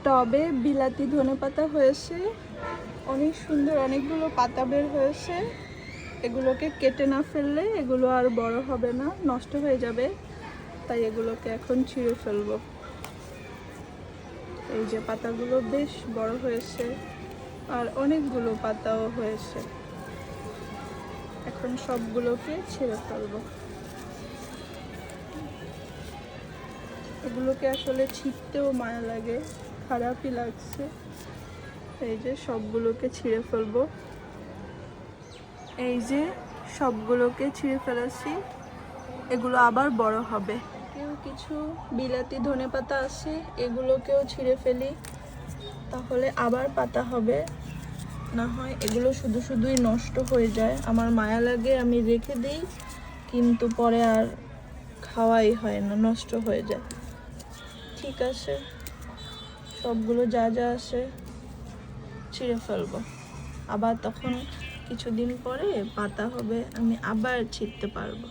টবে বিলাতি ধনেপাতা হয়েছে, অনেক সুন্দর, অনেকগুলো পাতা বের হয়েছে। এগুলোকে কেটে না ফেললে এগুলো আর বড় হবে না, নষ্ট হয়ে যাবে, তাই এগুলোকে এখন ছিঁড়ে ফেলবো। এই যে পাতাগুলো বেশ বড় হয়েছে আর অনেকগুলো পাতাও হয়েছে, এখন সবগুলোকে ছিঁড়ে ফেলবো। এগুলোকে আসলে ছিঁড়তেও মায়া লাগে, খারাপই লাগছে। এই যে সবগুলোকে ছিঁড়ে ফেলবো। এই যে সবগুলোকে ছিঁড়ে ফেলেছি, এগুলো আবার বড় হবে। কেউ কিছু বিলাতি ধনেপাতা আছে, এগুলোকেও ছিঁড়ে ফেলি, তাহলে আবার পাতা হবে। না হয় এগুলো শুধু শুধুই নষ্ট হয়ে যায়, আমার মায়া লাগে, আমি রেখে দিই, কিন্তু পরে আর খাওয়াই হয় না, নষ্ট হয়ে যায়। ঠিক আছে, সবগুলো যা যা আছে ছিঁড়ে ফেলবো, আবার তখন কিছুদিন পরে পাতা হবে, আমি আবার ছিঁড়তে পারবো।